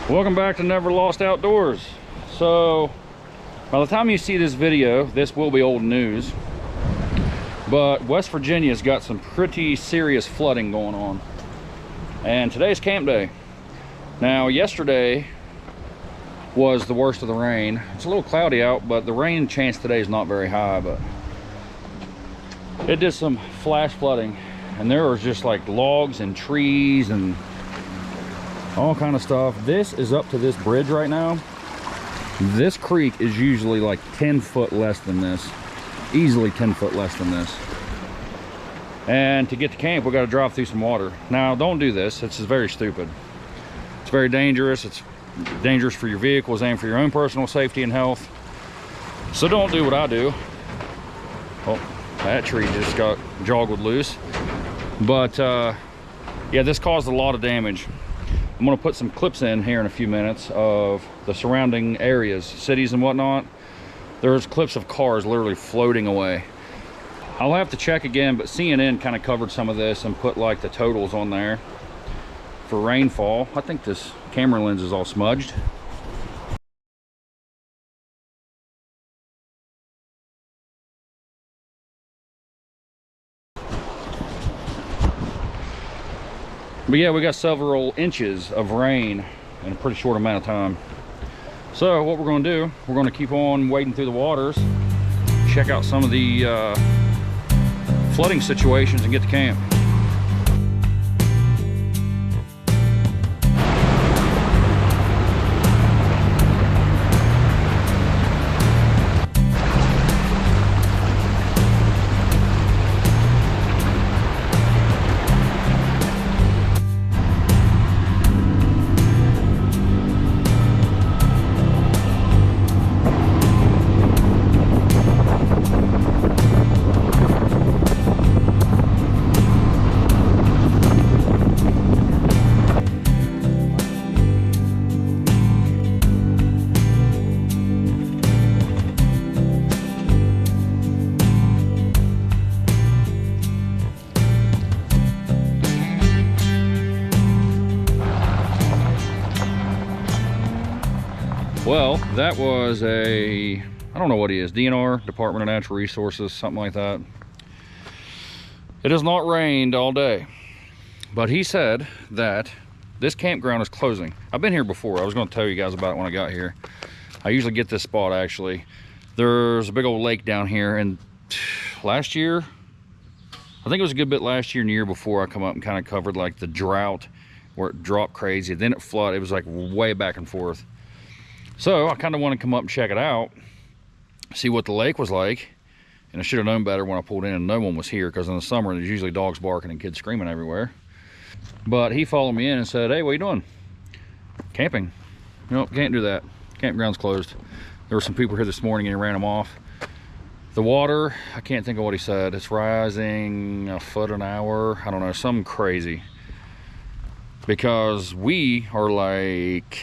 Welcome back to Never Lost Outdoors. So by the time you see this video, this will be old news, but West Virginia's got some pretty serious flooding going on, and today's camp day. Now yesterday was the worst of the rain. It's a little cloudy out, but the rain chance today is not very high, but it did some flash flooding, and there was just like logs and trees and all kind of stuff. This is up to this bridge right now. This creek is usually like 10 foot less than this, easily 10 foot less than this. And to get to camp, we got to drop through some water. Now don't do this. It's very stupid. It's very dangerous. It's dangerous for your vehicles and for your own personal safety and health. So don't do what I do. Oh, that tree just got joggled loose. But yeah, this caused a lot of damage. I'm gonna put some clips in here in a few minutes of the surrounding areas, cities and whatnot. There's clips of cars literally floating away. I'll have to check again, but CNN kind of covered some of this and put like the totals on there for rainfall. I think this camera lens is all smudged. But yeah, we got several inches of rain in a pretty short amount of time. So what we're going to do, we're going to keep on wading through the waters, check out some of the flooding situations, and get to camp. Well, that was I don't know what he is, DNR, Department of Natural Resources, something like that. It has not rained all day, but he said that this campground is closing. I've been here before. I was going to tell you guys about it when I got here. I usually get this spot actually. There's a big old lake down here, and last year, I think it was a good bit last year and the year before, I come up and kind of covered like the drought where it dropped crazy, then it flooded. It was like way back and forth. So I kind of want to come up and check it out, see what the lake was like. And I should have known better when I pulled in and no one was here, because in the summer there's usually dogs barking and kids screaming everywhere. But he followed me in and said, "Hey, what are you doing?" "Camping." "Nope, can't do that. Campground's closed." There were some people here this morning and he ran them off. The water, I can't think of what he said. It's rising a foot an hour. I don't know, something crazy. Because we are like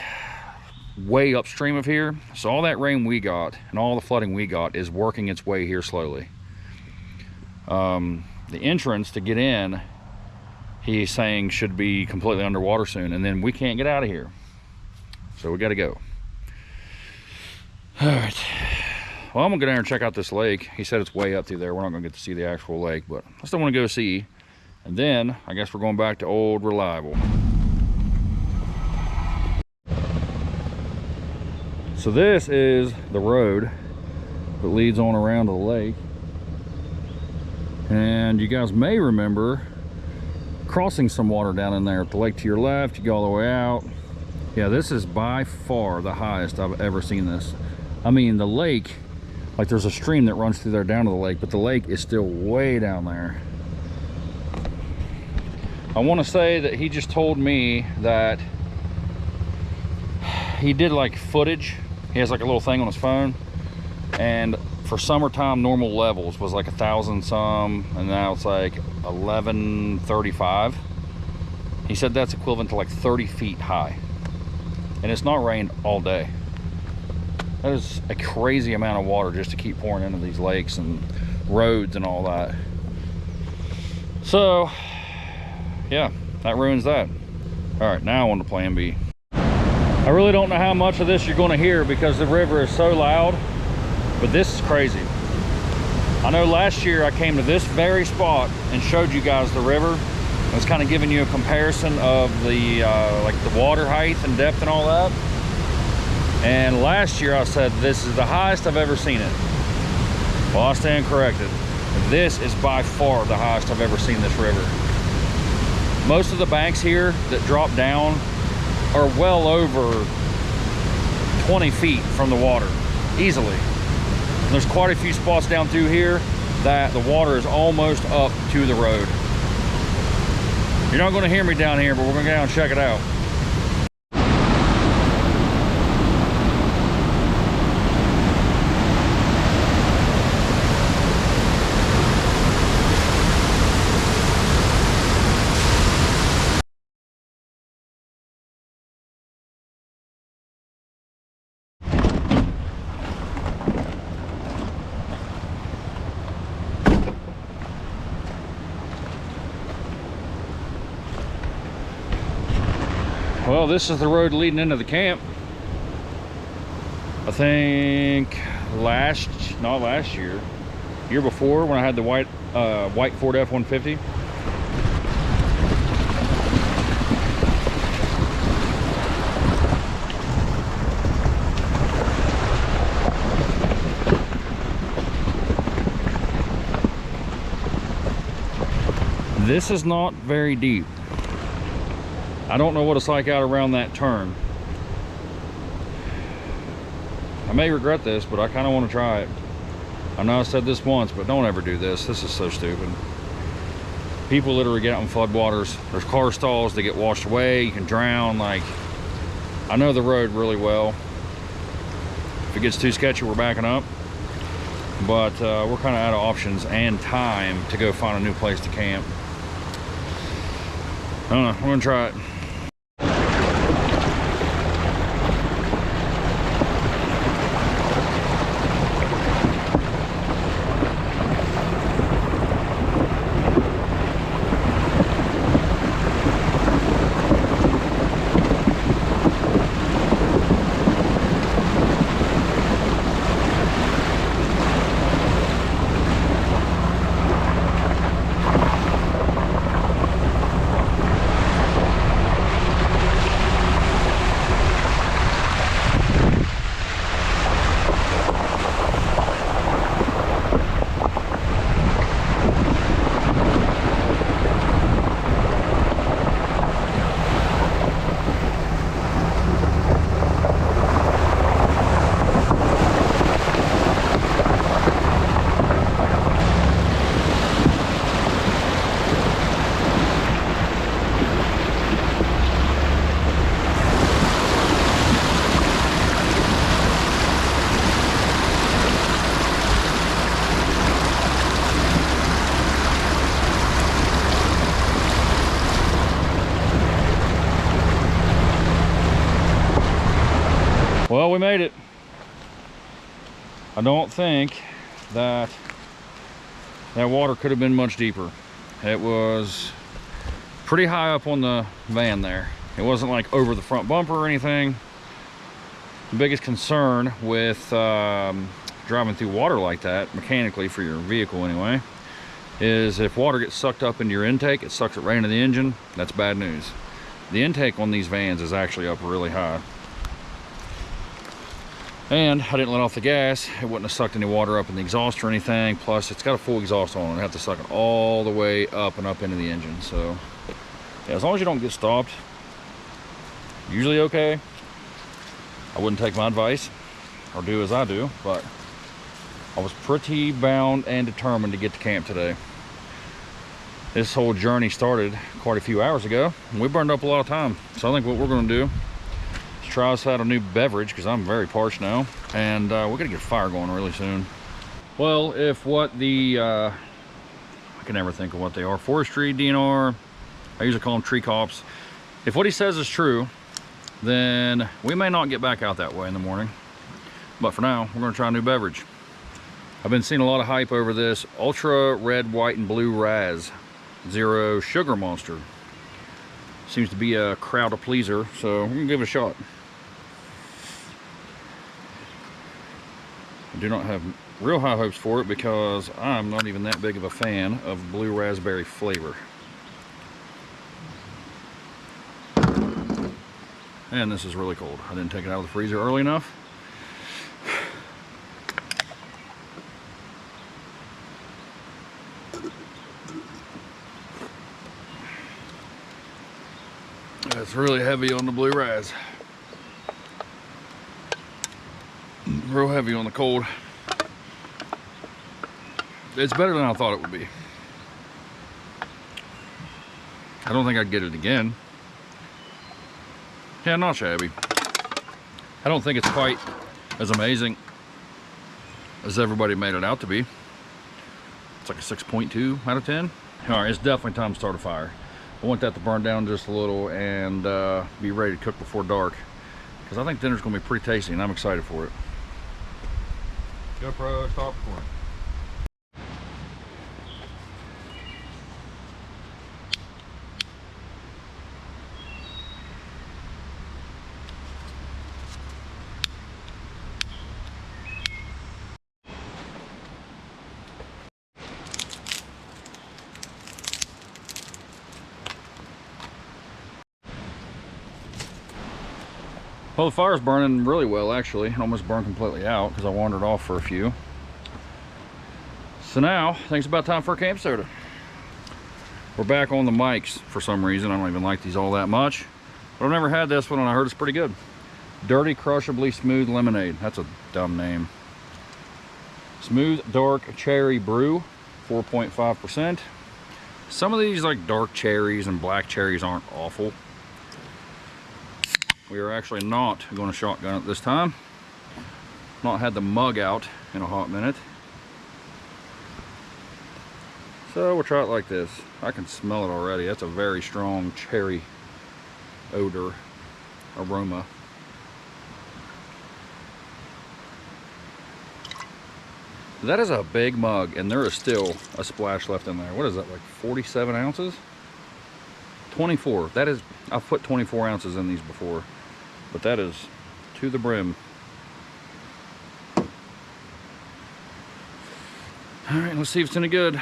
way upstream of here, so all that rain we got and all the flooding we got is working its way here slowly. The entrance to get in, he's saying, should be completely underwater soon, and then we can't get out of here, so we got to go. All right, well, I'm gonna go down and check out this lake. He said it's way up through there. We're not gonna get to see the actual lake, but I still want to go see, and then I guess we're going back to old reliable. So this is the road that leads on around to the lake. And you guys may remember crossing some water down in there at the lake to your left. You go all the way out. Yeah, this is by far the highest I've ever seen this. I mean, the lake, like there's a stream that runs through there down to the lake, but the lake is still way down there. I want to say that he just told me that he did like footage. He has like a little thing on his phone, and for summertime normal levels was like 1,000 some, and now it's like 1135. He said that's equivalent to like 30 feet high, and it's not rained all day. That is a crazy amount of water just to keep pouring into these lakes and roads and all that. So yeah, that ruins that. All right, now on to plan B. I really don't know how much of this you're going to hear because the river is so loud, but this is crazy. I know last year I came to this very spot and showed you guys the river. I was kind of giving you a comparison of the like the water height and depth and all that. And last year I said this is the highest I've ever seen it. Well, I stand corrected. This is by far the highest I've ever seen this river. Most of the banks here that drop down are well over 20 feet from the water, easily. And there's quite a few spots down through here that the water is almost up to the road. You're not going to hear me down here, but we're going to go down and check it out. Well, this is the road leading into the camp. I think not last year, year before, when I had the white Ford F-150. This is not very deep. I don't know what it's like out around that turn. I may regret this, but I kind of want to try it. I know I said this once, but don't ever do this. This is so stupid. People literally get out in floodwaters. There's car stalls that get washed away. You can drown. Like, I know the road really well. If it gets too sketchy, we're backing up. But we're kind of out of options and time to go find a new place to camp. I don't know. I'm gonna try it. Well, we made it. I don't think that water could have been much deeper. It was pretty high up on the van there. It wasn't like over the front bumper or anything. The biggest concern with driving through water like that, mechanically for your vehicle anyway, is if water gets sucked up into your intake, it sucks it right into the engine. That's bad news. The intake on these vans is actually up really high. And I didn't let off the gas. It wouldn't have sucked any water up in the exhaust or anything. Plus, it's got a full exhaust on it. I have to suck it all the way up and up into the engine. So, yeah, as long as you don't get stopped, usually okay. I wouldn't take my advice or do as I do, but I was pretty bound and determined to get to camp today. This whole journey started quite a few hours ago, and we burned up a lot of time. So I think what we're going to do, try us out a new beverage because I'm very parched now, and we're gonna get a fire going really soon. Well, if what the I can never think of what they are, forestry, DNR, I usually call them tree cops, if what he says is true, then we may not get back out that way in the morning. But for now, we're gonna try a new beverage. I've been seeing a lot of hype over this ultra red, white, and blue Raz Zero Sugar Monster. Seems to be a crowd pleaser, so we're gonna give it a shot. do not have real high hopes for it because I'm not even that big of a fan of blue raspberry flavor. And this is really cold. I didn't take it out of the freezer early enough. It's really heavy on the blue raz. Real heavy on the cold. It's better than I thought it would be. I don't think I'd get it again. Yeah, not shabby. I don't think it's quite as amazing as everybody made it out to be. It's like a 6.2 out of 10. All right, it's definitely time to start a fire. I want that to burn down just a little and be ready to cook before dark, because I think dinner's gonna be pretty tasty and I'm excited for it. GoPro, stop recording. Well, the fire's burning really well, actually. It almost burned completely out because I wandered off for a few. So now, I think it's about time for a camp soda. We're back on the mics for some reason. I don't even like these all that much. But I've never had this one and I heard it's pretty good. Dirty Crushably Smooth Lemonade. That's a dumb name. Smooth Dark Cherry Brew, 4.5%. Some of these, like dark cherries and black cherries, aren't awful. We are actually not going to shotgun it this time. Not had the mug out in a hot minute. So we'll try it like this. I can smell it already. That's a very strong cherry odor, aroma. That is a big mug, and there is still a splash left in there. What is that, like 47 ounces? 24. That is, I've put 24 ounces in these before, but that is to the brim. All right, let's see if it's any good.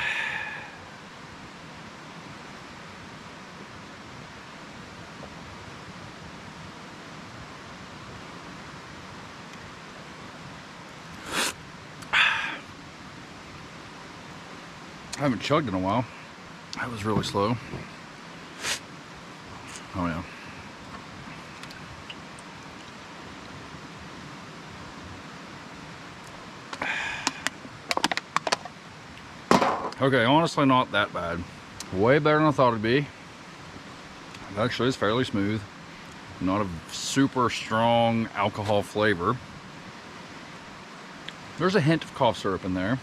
I haven't chugged in a while. That was really slow. Oh yeah. Okay, honestly not that bad. Way better than I thought it'd be. It actually is fairly smooth. Not a super strong alcohol flavor. There's a hint of cough syrup in there.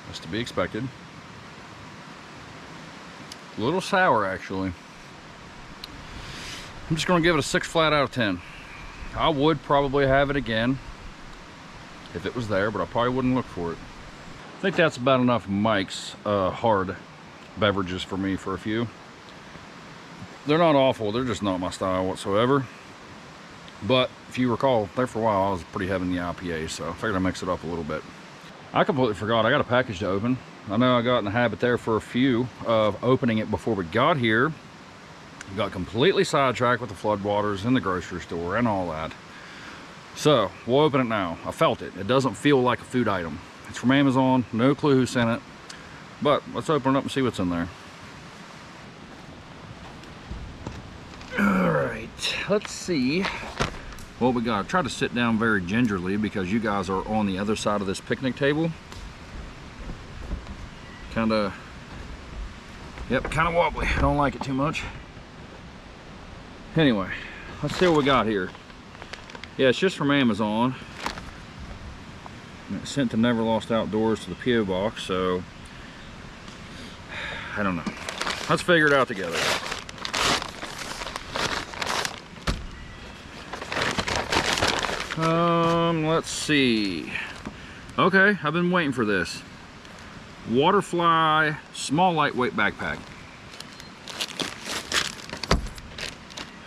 That's to be expected. A little sour, actually. I'm just gonna give it a 6 flat out of 10. I would probably have it again if it was there, but I probably wouldn't look for it. I think that's about enough Mike's hard beverages for me for a few. They're not awful, they're just not my style whatsoever. But if you recall, there for a while I was pretty heavy in the IPA, so I figured I'd mix it up a little bit. I completely forgot, I got a package to open. I know I got in the habit there for a few of opening it before we got here. Got completely sidetracked with the floodwaters in the grocery store and all that. So we'll open it now. I felt it. It doesn't feel like a food item. It's from Amazon. No clue who sent it. But let's open it up and see what's in there. All right, let's see what we got. I tried to sit down very gingerly because you guys are on the other side of this picnic table. Kind of wobbly. I don't like it too much. Anyway, let's see what we got here. Yeah, it's just from Amazon. And it's sent to Never Lost Outdoors to the P.O. box, so I don't know. Let's figure it out together. Let's see. Okay, I've been waiting for this. Waterfly small lightweight backpack.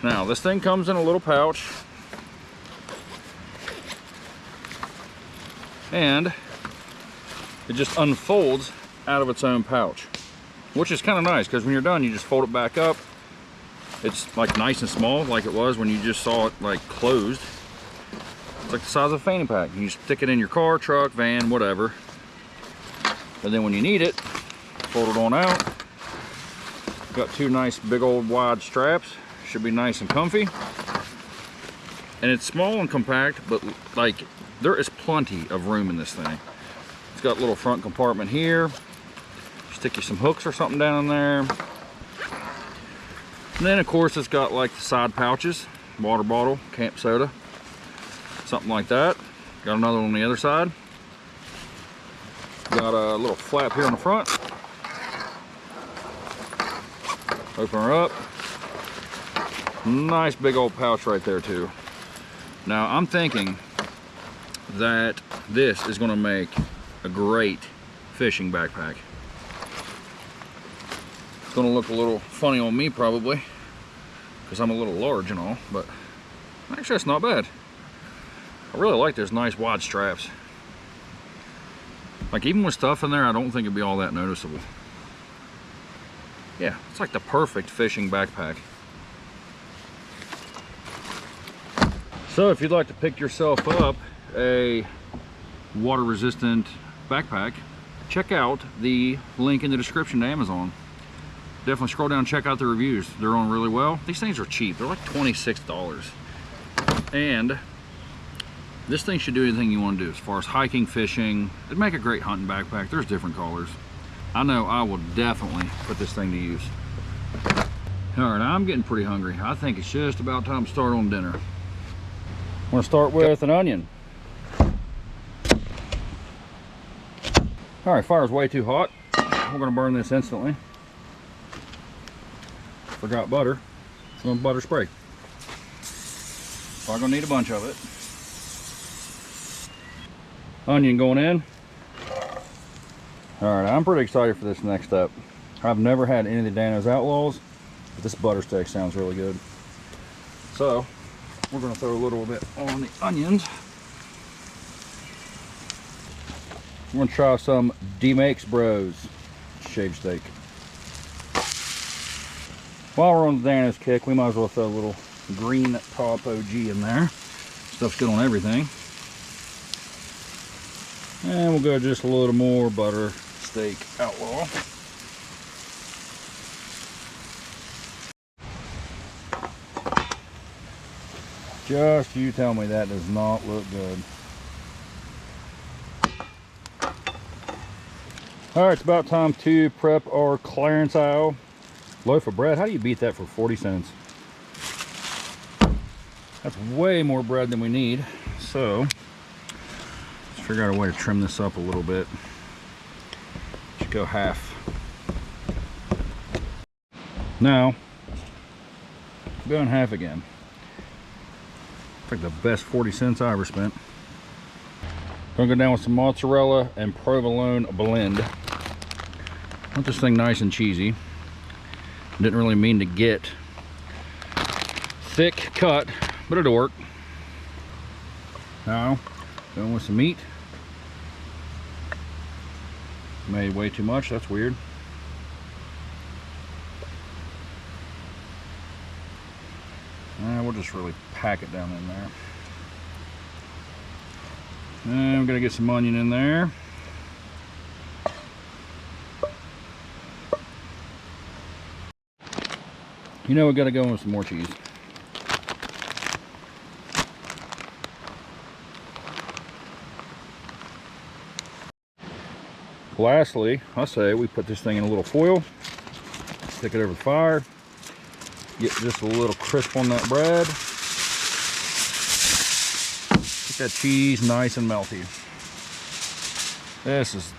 Now this thing comes in a little pouch. and it just unfolds out of its own pouch, which is kind of nice because when you're done, you just fold it back up. It's like nice and small, like it was when you just saw it like closed. It's like the size of a fanny pack. You stick it in your car, truck, van, whatever. And then when you need it, fold it on out. Got two nice big old wide straps. Should be nice and comfy. And it's small and compact, but like there is plenty of room in this thing. It's got a little front compartment here. Stick you some hooks or something down in there. And then of course it's got like the side pouches, water bottle, camp soda, something like that. Got another one on the other side. Got a little flap here on the front. Open her up. Nice big old pouch right there too. Now I'm thinking that this is going to make a great fishing backpack. It's going to look a little funny on me probably because I'm a little large and all, but actually that's not bad. I really like those nice wide straps. Like even with stuff in there, I don't think it'd be all that noticeable. Yeah, it's like the perfect fishing backpack. So if you'd like to pick yourself up a water resistant backpack, check out the link in the description to Amazon. Definitely scroll down and check out the reviews. They're on really well. These things are cheap. They're like $26. And this thing should do anything you want to do as far as hiking, fishing. It'd make a great hunting backpack. There's different colors. I know I will definitely put this thing to use. All right, I'm getting pretty hungry. I think it's just about time to start on dinner. I'm gonna start with an onion. All right, fire's way too hot. We're gonna burn this instantly. Forgot butter. Some butter spray. Probably gonna need a bunch of it. Onion going in. All right, I'm pretty excited for this next step. I've never had any of the Dano's Outlaws, but this butter steak sounds really good. So we're gonna throw a little bit on the onions. We're gonna try some D-Makes Bros shaved steak. While we're on the Dano's kick, we might as well throw a little green top OG in there. Stuff's good on everything. And we'll go just a little more butter steak Outlaw. Just you tell me that does not look good. All right, it's about time to prep our clearance aisle. Loaf of bread, how do you beat that for 40 cents? That's way more bread than we need. So let's figure out a way to trim this up a little bit. Should go half. Now, going half again. It's like the best 40 cents I ever spent. Gonna go down with some mozzarella and provolone blend. I want this thing nice and cheesy. Didn't really mean to get thick cut, but it'll work. Now, going with some meat. Made way too much, that's weird. We'll just really pack it down in there. And I'm gonna get some onion in there. You know, we gotta go in with some more cheese. Lastly, I say we put this thing in a little foil, stick it over the fire, get just a little crisp on that bread. Get that cheese nice and melty. This is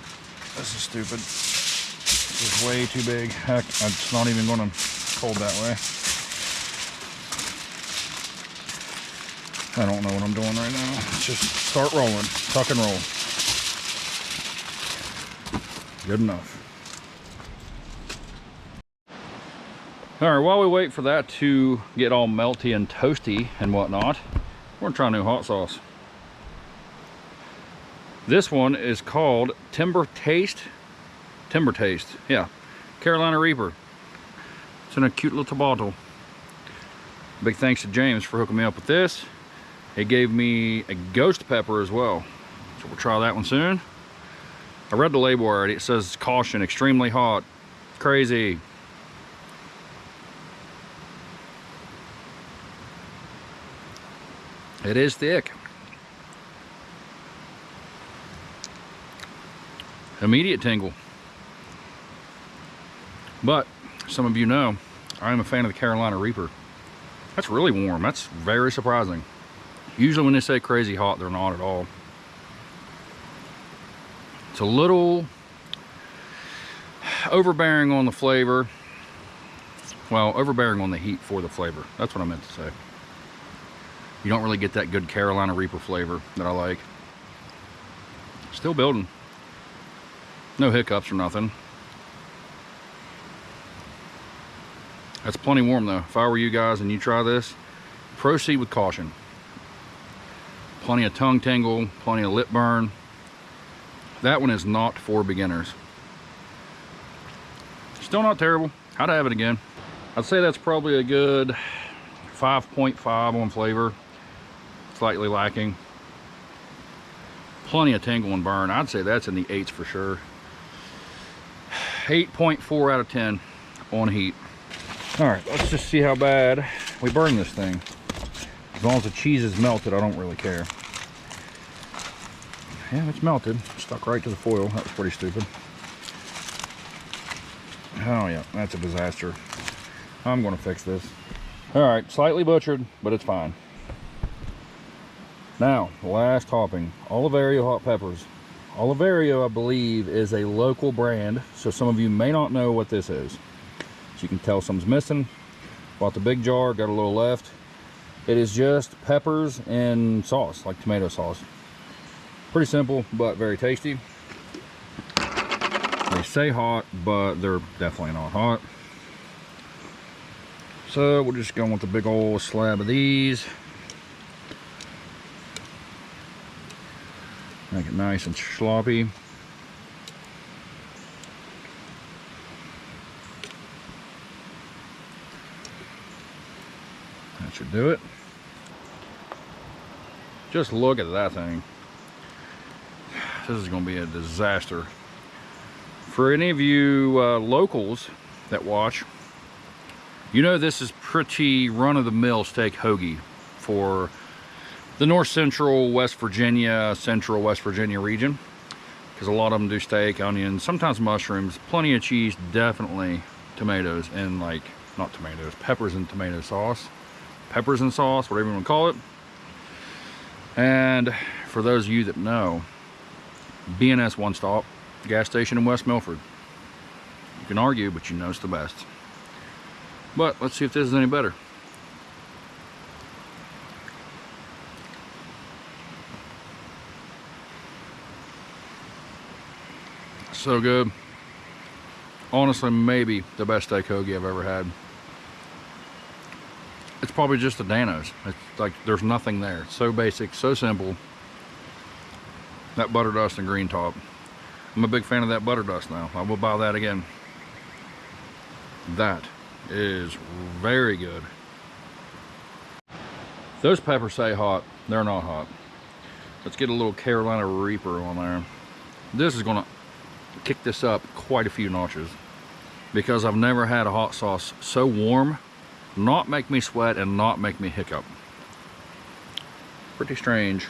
stupid. This is way too big. Heck, it's not even gonna hold that way. I don't know what I'm doing right now. Let's just start rolling, tuck and roll. Good enough. All right, while we wait for that to get all melty and toasty and whatnot, we're gonna try a new hot sauce. This one is called Timber Taste, yeah, Carolina Reaper. It's in a cute little bottle. Big thanks to James for hooking me up with this. He gave me a ghost pepper as well, so we'll try that one soon. I read the label already. It says caution, extremely hot. Crazy. It is thick. Immediate tingle. But some of you know I am a fan of the Carolina Reaper. That's really warm. That's very surprising. Usually when they say crazy hot, they're not at all. It's a little overbearing on the flavor. Well, overbearing on the heat for the flavor. That's what I meant to say. You don't really get that good Carolina Reaper flavor that I like. Still building. No hiccups or nothing. That's plenty warm though. If I were you guys and you try this, proceed with caution. Plenty of tongue tingle, plenty of lip burn. That one is not for beginners. Still not terrible. I'd have it again. I'd say that's probably a good 5.5 on flavor. Slightly lacking. Plenty of tingle and burn. I'd say that's in the 8s for sure. 8.4 out of 10 on heat. All right, let's just see how bad we burn this thing. As long as the cheese is melted, I don't really care. Yeah, it's melted. Stuck right to the foil. That was pretty stupid. Oh yeah, that's a disaster. I'm gonna fix this. All right, slightly butchered, but it's fine. Now, the last topping, Oliverio hot peppers. Oliverio, I believe, is a local brand, so some of you may not know what this is. So you can tell some's missing. Bought the big jar, got a little left. It is just peppers and sauce, like tomato sauce. Pretty simple, but very tasty. They say hot, but they're definitely not hot. So we're just going with the big old slab of these. Make it nice and sloppy. That should do it. Just look at that thing. This is going to be a disaster. For any of you locals that watch, you know this is pretty run-of-the-mill steak hoagie for the north central West Virginia, central West Virginia region, because a lot of them do steak, onions, sometimes mushrooms, plenty of cheese, definitely tomatoes, and like, not tomatoes, peppers and tomato sauce, peppers and sauce, whatever you want to call it. And for those of you that know, B&S One Stop gas station in West Milford. You can argue, but you know it's the best. But let's see if this is any better. So good. Honestly, maybe the best steak hoagie I've ever had. It's probably just the Danos. It's like there's nothing there. It's so basic, so simple. That butter dust and green top. I'm a big fan of that butter dust now. I will buy that again. That is very good. Those peppers say hot. They're not hot. Let's get a little Carolina Reaper on there. This is gonna kick this up quite a few notches, because I've never had a hot sauce so warm, not make me sweat and not make me hiccup. Pretty strange.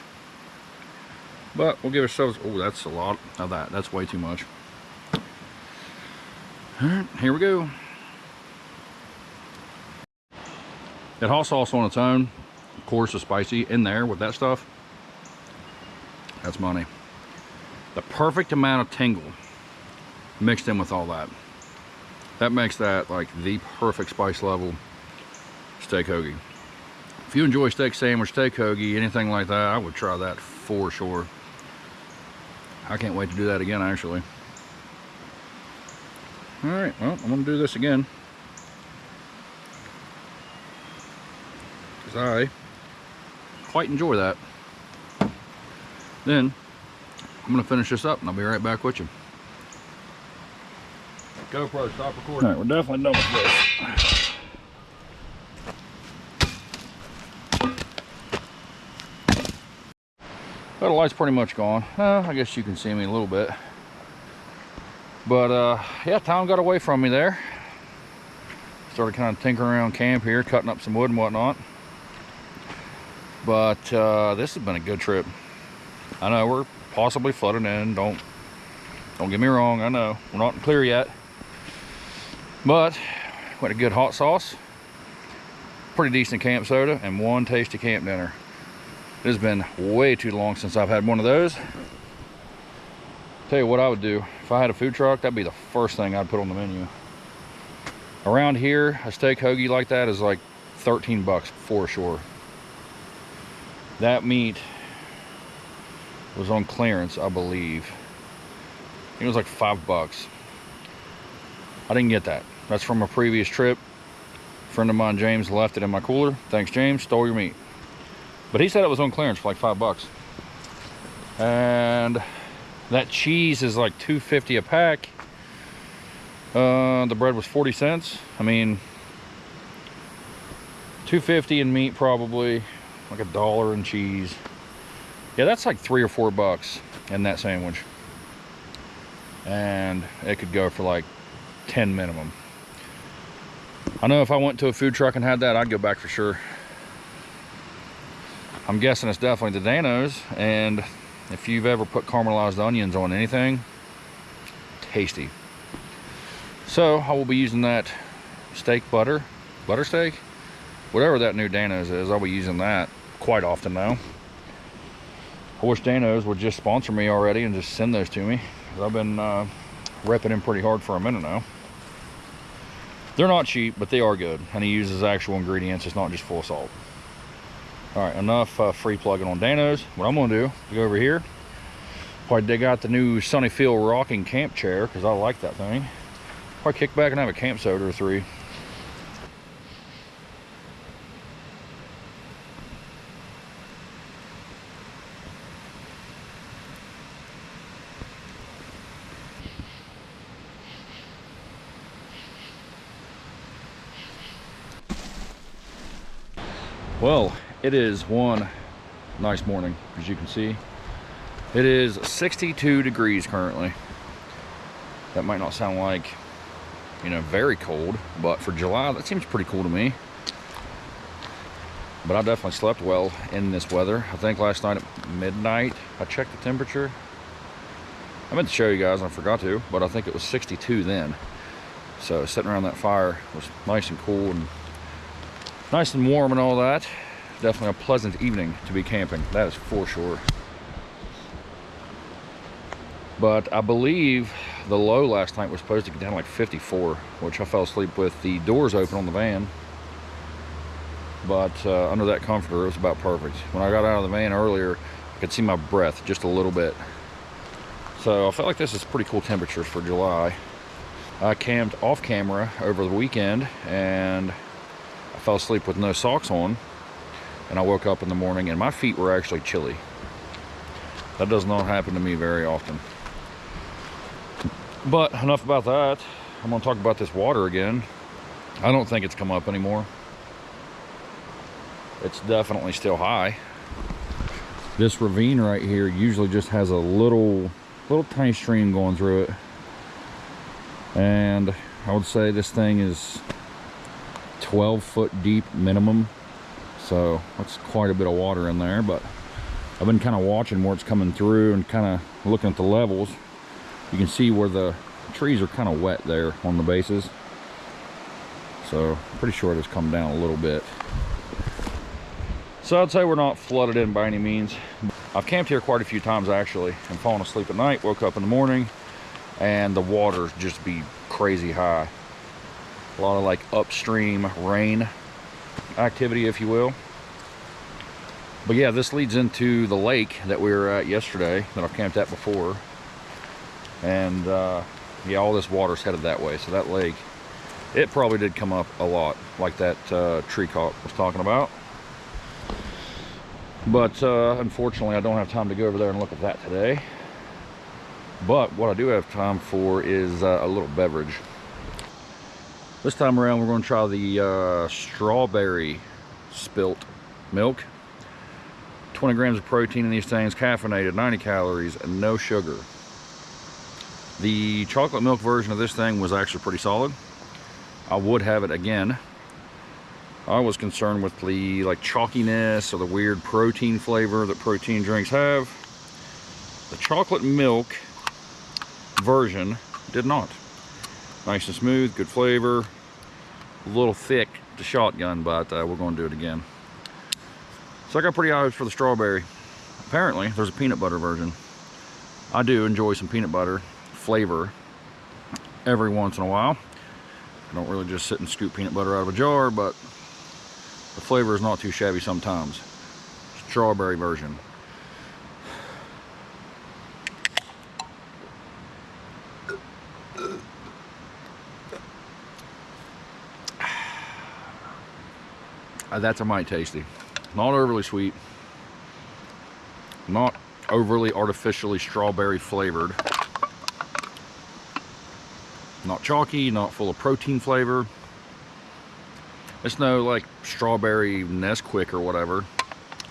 But we'll give ourselves, oh, that's a lot of that. That's way too much. All right, here we go. That hot sauce on its own, of course, is spicy. In there with that stuff, that's money. The perfect amount of tingle mixed in with all that. That makes that like the perfect spice level steak hoagie. If you enjoy steak sandwich, steak hoagie, anything like that, I would try that for sure. I can't wait to do that again, actually. All right, well, I'm gonna do this again, because I quite enjoy that. Then I'm gonna finish this up and I'll be right back with you. GoPro, stop recording. All right, we're definitely done with this. Well, the light's pretty much gone. I guess you can see me a little bit. But yeah, time got away from me there. Started kind of tinkering around camp here, cutting up some wood and whatnot. But this has been a good trip. I know we're possibly flooding in. Don't get me wrong. I know we're not clear yet. But we had a good hot sauce, pretty decent camp soda, and one tasty camp dinner. It has been way too long since I've had one of those. Tell you what I would do. If I had a food truck, that'd be the first thing I'd put on the menu. Around here, a steak hoagie like that is like 13 bucks for sure. That meat was on clearance, I believe. It was like 5 bucks. I didn't get that. That's from a previous trip. A friend of mine, James, left it in my cooler. Thanks, James. Stole your meat. But he said it was on clearance for like 5 bucks. And that cheese is like $2.50 a pack. The bread was 40 cents. I mean, $2.50 in meat, probably like $1 in cheese. Yeah, that's like 3 or 4 bucks in that sandwich. And it could go for like 10 minimum. I know if I went to a food truck and had that, I'd go back for sure. I'm guessing it's definitely the Dano's, and if you've ever put caramelized onions on anything, tasty. So I will be using that steak butter steak, whatever that new Dano's is. I'll be using that quite often now. I wish Dano's would just sponsor me already and just send those to me, because I've been repping them pretty hard for a minute now. They're not cheap, but they are good, and he uses actual ingredients. It's not just full of salt. All right, enough free plugging on Dano's. What I'm gonna do is go over here, probably dig out the new Sunnyfield rocking camp chair, because I like that thing. Probably kick back and have a camp soda or 3. Well, it is one nice morning, as you can see. It is 62 degrees currently. That might not sound like, you know, very cold, but for July, that seems pretty cool to me. But I definitely slept well in this weather. I think last night at midnight, I checked the temperature. I meant to show you guys, and I forgot to, but I think it was 62 then. So sitting around that fire was nice and cool and nice and warm and all that. Definitely a pleasant evening to be camping, that is for sure. But I believe the low last night was supposed to get down to like 54, which I fell asleep with the doors open on the van. But under that comforter, it was about perfect. When I got out of the van earlier, I could see my breath just a little bit. So I felt like this is pretty cool temperatures for July. I camped off camera over the weekend, and I fell asleep with no socks on, and I woke up in the morning and my feet were actually chilly. That does not happen to me very often. But enough about that. I'm going to talk about this water again. I don't think it's come up anymore. It's definitely still high. This ravine right here usually just has a little tiny stream going through it. And I would say this thing is 12 foot deep minimum. So that's quite a bit of water in there, but I've been kind of watching where it's coming through and kind of looking at the levels. You can see where the trees are kind of wet there on the bases. So I'm pretty sure it has come down a little bit. So I'd say we're not flooded in by any means. I've camped here quite a few times actually and fallen asleep at night, woke up in the morning, and the water just be crazy high. A lot of like upstream rain activity, if you will. But yeah, this leads into the lake that we were at yesterday, that I've camped at before. And yeah, all this water's headed that way. So that lake, it probably did come up a lot, like that tree caught was talking about. But unfortunately, I don't have time to go over there and look at that today. But what I do have time for is a little beverage. This time around, we're going to try the strawberry spilt milk. 20 grams of protein in these things, caffeinated, 90 calories, and no sugar. The chocolate milk version of this thing was actually pretty solid. I would have it again. I was concerned with the chalkiness or the weird protein flavor that protein drinks have. The chocolate milk version did not. Nice and smooth, good flavor, a little thick to shotgun, but we're going to do it again. So I got pretty high hopes for the strawberry. Apparently there's a peanut butter version. I do enjoy some peanut butter flavor every once in a while. I don't really just sit and scoop peanut butter out of a jar, but the flavor is not too shabby sometimes. Strawberry version. That's a mite tasty. Not overly sweet. Not overly artificially strawberry flavored. Not chalky, not full of protein flavor. It's no like strawberry Nesquik or whatever.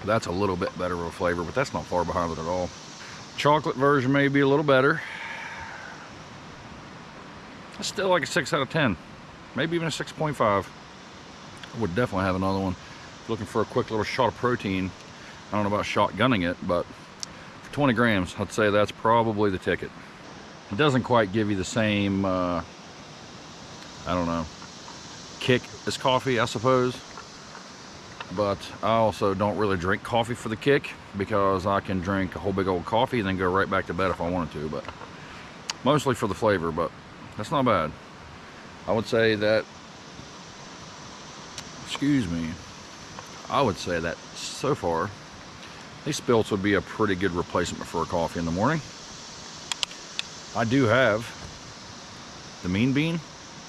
That's a little bit better of a flavor, but that's not far behind it at all. Chocolate version may be a little better. It's still like a 6 out of 10. Maybe even a 6.5. I would definitely have another one. Looking for a quick little shot of protein. I don't know about shotgunning it, but for 20 grams, I'd say that's probably the ticket. It doesn't quite give you the same, I don't know, kick as coffee, I suppose. But I also don't really drink coffee for the kick, because I can drink a whole big old coffee and then go right back to bed if I wanted to. But mostly for the flavor, but that's not bad. I would say that, excuse me, I would say that so far, these spilts would be a pretty good replacement for a coffee in the morning. I do have the Mean Bean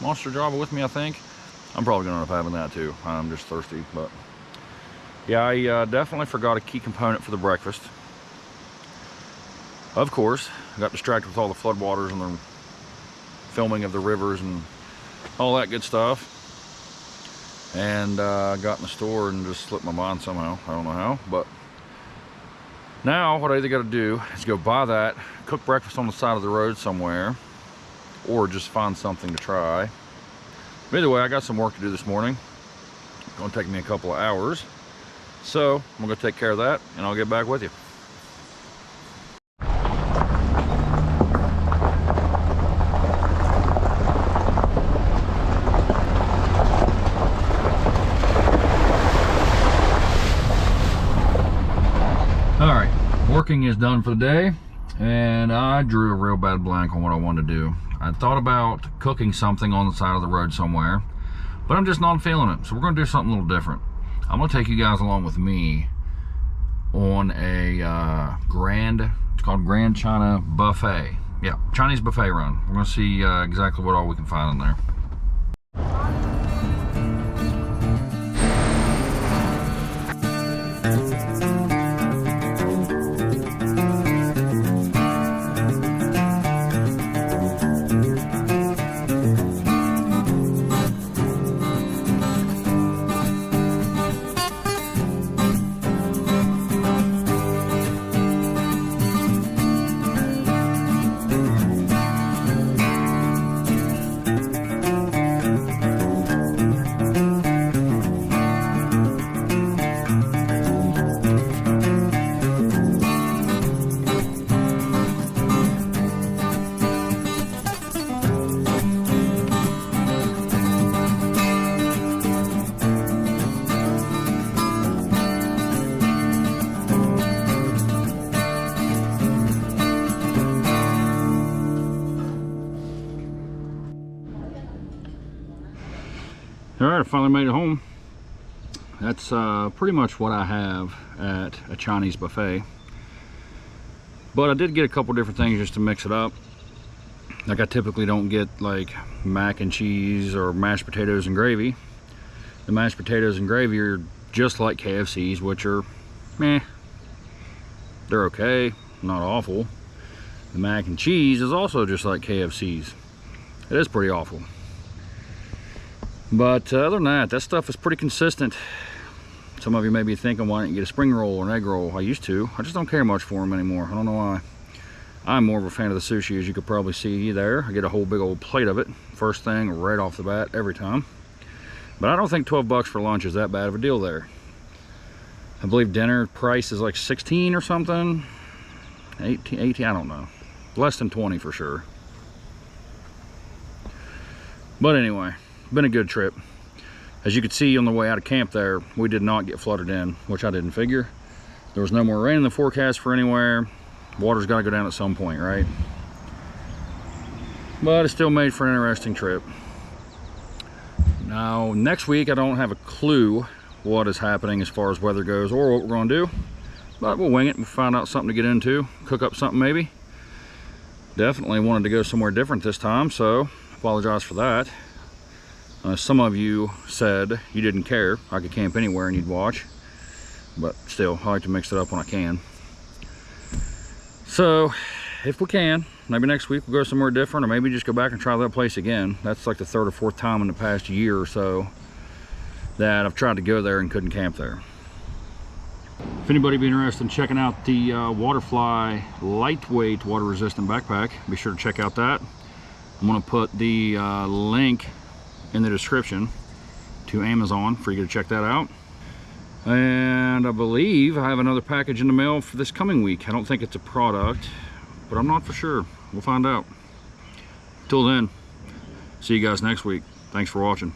Monster Java with me, I think. I'm probably gonna end up having that too. I'm just thirsty, but yeah, I definitely forgot a key component for the breakfast. Of course, I got distracted with all the floodwaters and the filming of the rivers and all that good stuff. And got in the store and just slipped my mind somehow. I don't know how, but now what I either got to do is go buy that, cook breakfast on the side of the road somewhere, or just find something to try. But either way, I got some work to do this morning. It's going to take me a couple of hours. So I'm going to take care of that, and I'll get back with you. Working is done for the day, and I drew a real bad blank on what I wanted to do. I thought about cooking something on the side of the road somewhere, but I'm just not feeling it. So we're going to do something a little different. I'm going to take you guys along with me on a it's called Grand China Buffet. Yeah, Chinese buffet run. We're going to see exactly what all we can find in there. All right, I finally made it home. That's pretty much what I have at a Chinese buffet. But I did get a couple different things just to mix it up. Like I typically don't get like mac and cheese or mashed potatoes and gravy. The mashed potatoes and gravy are just like KFC's, which are meh. They're okay, not awful. The mac and cheese is also just like KFC's. It is pretty awful. But other than that, that stuff is pretty consistent. Some of you may be thinking, why didn't you get a spring roll or an egg roll? I used to. I just don't care much for them anymore. I don't know why. I'm more of a fan of the sushi, as you could probably see there. I get a whole big old plate of it. First thing, right off the bat, every time. But I don't think 12 bucks for lunch is that bad of a deal there. I believe dinner price is like 16 or something. 18, I don't know. Less than 20 for sure. But anyway, been a good trip. As you could see on the way out of camp there, we did not get flooded in, which I didn't figure. There was no more rain in the forecast for anywhere. Water's got to go down at some point, right? But it still made for an interesting trip. Now, next week, I don't have a clue what is happening as far as weather goes or what we're going to do. But we'll wing it. We'll find out something to get into. Cook up something maybe. Definitely wanted to go somewhere different this time, so apologize for that. Some of you said you didn't care. I could camp anywhere and you'd watch. But still, I like to mix it up when I can. So, if we can, maybe next week we'll go somewhere different, or maybe just go back and try that place again. That's like the 3rd or 4th time in the past year or so that I've tried to go there and couldn't camp there. If anybody be interested in checking out the Waterfly lightweight water resistant backpack, be sure to check out that. I'm going to put the link in the description to Amazon for you to check that out. And I believe I have another package in the mail for this coming week. I don't think it's a product, but I'm not for sure. We'll find out. Till then, see you guys next week. Thanks for watching.